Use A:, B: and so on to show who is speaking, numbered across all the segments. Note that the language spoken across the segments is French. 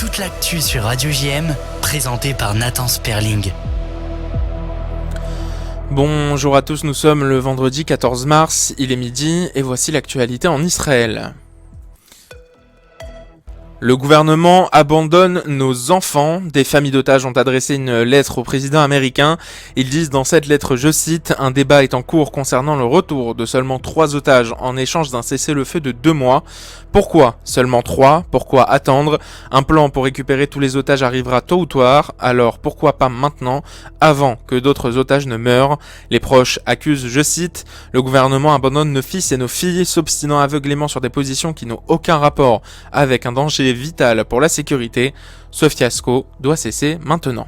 A: Toute l'actu sur Radio JM, présentée par Nathan Sperling.
B: Bonjour à tous, nous sommes le vendredi 14 mars, il est midi et voici l'actualité en Israël. Le gouvernement abandonne nos enfants. Des familles d'otages ont adressé une lettre au président américain. Ils disent dans cette lettre, je cite, « Un débat est en cours concernant le retour de seulement 3 otages en échange d'un cessez-le-feu de 2 mois. Pourquoi seulement 3 ? Pourquoi attendre ? Un plan pour récupérer tous les otages arrivera tôt ou tard. Alors pourquoi pas maintenant, avant que d'autres otages ne meurent ? Les proches accusent, je cite, « Le gouvernement abandonne nos fils et nos filles, s'obstinant aveuglément sur des positions qui n'ont aucun rapport avec un danger vital pour la sécurité. Ce fiasco doit cesser maintenant. »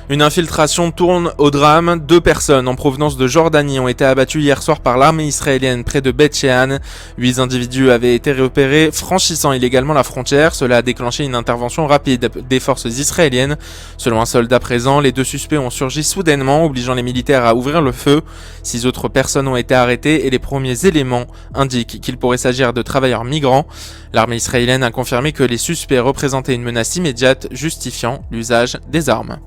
B: Une infiltration tourne au drame. 2 personnes en provenance de Jordanie ont été abattues hier soir par l'armée israélienne près de Beth Shean. 8 individus avaient été repérés franchissant illégalement la frontière. Cela a déclenché une intervention rapide des forces israéliennes. Selon un soldat présent, les 2 suspects ont surgi soudainement, obligeant les militaires à ouvrir le feu. 6 autres personnes ont été arrêtées et les premiers éléments indiquent qu'il pourrait s'agir de travailleurs migrants. L'armée israélienne a confirmé que les suspects représentaient une menace immédiate, justifiant l'usage des armes.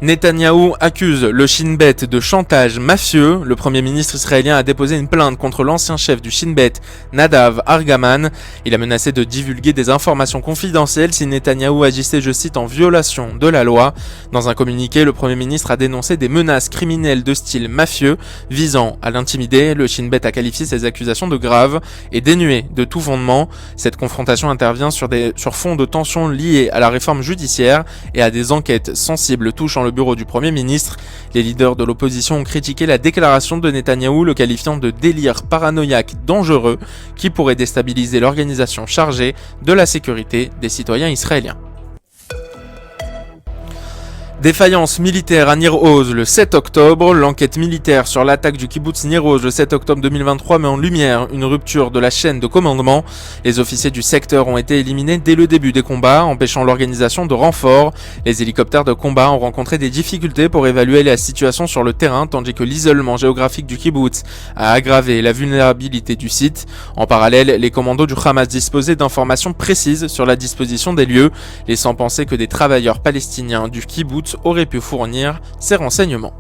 B: Netanyahou accuse le Shin Bet de chantage mafieux. Le premier ministre israélien a déposé une plainte contre l'ancien chef du Shin Bet, Nadav Argaman. Il a menacé de divulguer des informations confidentielles si Netanyahou agissait, je cite, en violation de la loi. Dans un communiqué, le premier ministre a dénoncé des menaces criminelles de style mafieux visant à l'intimider. Le Shin Bet a qualifié ces accusations de graves et dénuées de tout fondement. Cette confrontation intervient sur fond de tensions liées à la réforme judiciaire et à des enquêtes sensibles touchant le bureau du Premier ministre. Les leaders de l'opposition ont critiqué la déclaration de Netanyahou, le qualifiant de délire paranoïaque dangereux qui pourrait déstabiliser l'organisation chargée de la sécurité des citoyens israéliens. Défaillance militaire à Nir Oz le 7 octobre. L'enquête militaire sur l'attaque du kibbutz Nir Oz le 7 octobre 2023 met en lumière une rupture de la chaîne de commandement. Les officiers du secteur ont été éliminés dès le début des combats, empêchant l'organisation de renforts. Les hélicoptères de combat ont rencontré des difficultés pour évaluer la situation sur le terrain, tandis que l'isolement géographique du kibbutz a aggravé la vulnérabilité du site. En parallèle, les commandos du Hamas disposaient d'informations précises sur la disposition des lieux, laissant penser que des travailleurs palestiniens du kibbutz aurait pu fournir ces renseignements.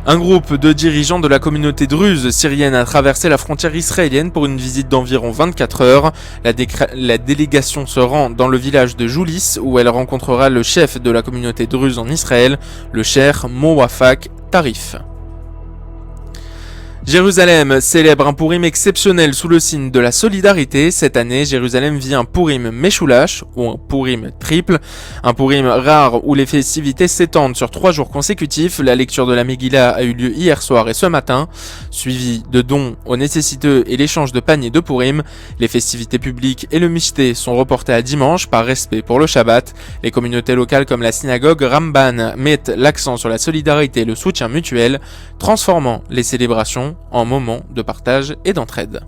B: Un groupe de dirigeants de la communauté druze syrienne a traversé la frontière israélienne pour une visite d'environ 24 heures. La délégation se rend dans le village de Joulis où elle rencontrera le chef de la communauté druze en Israël, le cheikh Mouwafaq Tarif. Jérusalem célèbre un Pourim exceptionnel sous le signe de la solidarité. Cette année, Jérusalem vit un Pourim Meshulash, ou un Pourim triple, un Pourim rare où les festivités s'étendent sur 3 jours consécutifs. La lecture de la Megillah a eu lieu hier soir et ce matin, suivi de dons aux nécessiteux et l'échange de paniers de Pourim. Les festivités publiques et le Mishté sont reportés à dimanche par respect pour le Shabbat. Les communautés locales comme la synagogue Ramban mettent l'accent sur la solidarité et le soutien mutuel, transformant les célébrations en moments de partage et d'entraide.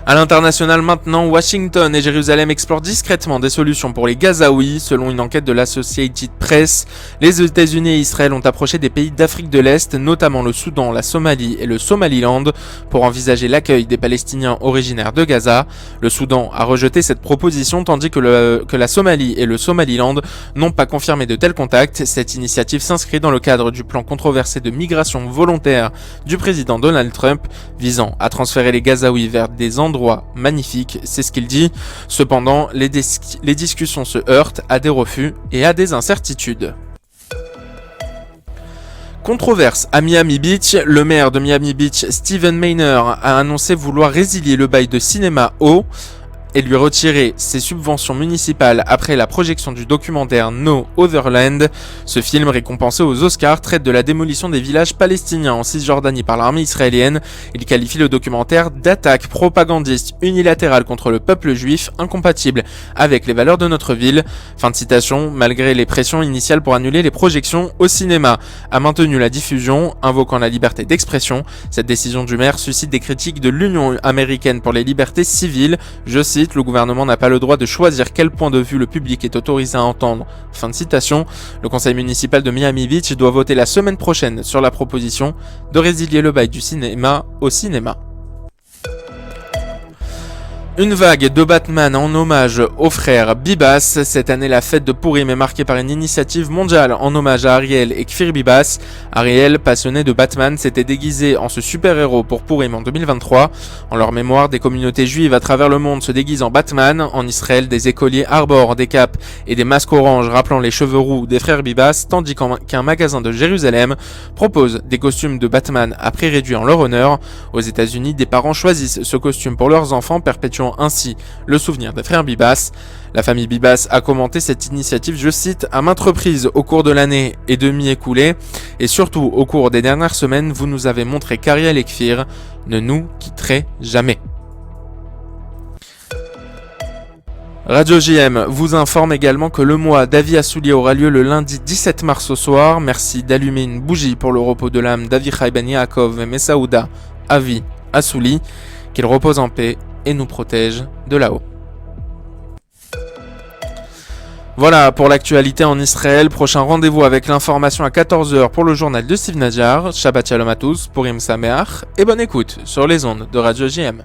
B: À l'international maintenant, Washington et Jérusalem explorent discrètement des solutions pour les Gazaouis. Selon une enquête de l'Associated Press, les États-Unis et Israël ont approché des pays d'Afrique de l'Est, notamment le Soudan, la Somalie et le Somaliland, pour envisager l'accueil des Palestiniens originaires de Gaza. Le Soudan a rejeté cette proposition tandis que la Somalie et le Somaliland n'ont pas confirmé de tels contacts. Cette initiative s'inscrit dans le cadre du plan controversé de migration volontaire du président Donald Trump, visant à transférer les Gazaouis vers des endroits magnifiques, c'est ce qu'il dit. Cependant, les discussions se heurtent à des refus et à des incertitudes. Controverse à Miami Beach, le maire de Miami Beach, Stephen Maynard, a annoncé vouloir résilier le bail de cinéma O et lui retirer ses subventions municipales après la projection du documentaire No Otherland. Ce film, récompensé aux Oscars, traite de la démolition des villages palestiniens en Cisjordanie par l'armée israélienne. Il qualifie le documentaire d'attaque propagandiste unilatérale contre le peuple juif, incompatible avec les valeurs de notre ville. Fin de citation. Malgré les pressions initiales pour annuler les projections, au cinéma a maintenu la diffusion, invoquant la liberté d'expression. Cette décision du maire suscite des critiques de l'Union américaine pour les libertés civiles. Je cite: cite, le gouvernement n'a pas le droit de choisir quel point de vue le public est autorisé à entendre. Fin de citation. Le conseil municipal de Miami Beach doit voter la semaine prochaine sur la proposition de résilier le bail du cinéma au cinéma. Une vague de Batman en hommage aux frères Bibas. Cette année, la fête de Purim est marquée par une initiative mondiale en hommage à Ariel et Kfir Bibas. Ariel, passionné de Batman, s'était déguisé en ce super-héros pour Purim en 2023. En leur mémoire, des communautés juives à travers le monde se déguisent en Batman. En Israël, des écoliers arborent des capes et des masques oranges rappelant les cheveux roux des frères Bibas, tandis qu'un magasin de Jérusalem propose des costumes de Batman à prix réduit en leur honneur. Aux États-Unis, des parents choisissent ce costume pour leurs enfants, perpétuant ainsi le souvenir des frères Bibas. La famille Bibas a commenté cette initiative, je cite, à maintes reprises au cours de l'année et demie écoulée, et surtout au cours des dernières semaines, vous nous avez montré qu'Ariel et Kfir ne nous quitteraient jamais. Radio JM vous informe également que le mois d'Avi Assouli aura lieu le lundi 17 mars au soir. Merci d'allumer une bougie pour le repos de l'âme d'Avichai Ben Yaakov et Messaouda Avi Assouli. Qu'il repose en paix et nous protège de là-haut. Voilà pour l'actualité en Israël. Prochain rendez-vous avec l'information à 14h pour le journal de Steve Nadjar. Shabbat Shalom à tous, Purim Sameach et bonne écoute sur les ondes de Radio JM.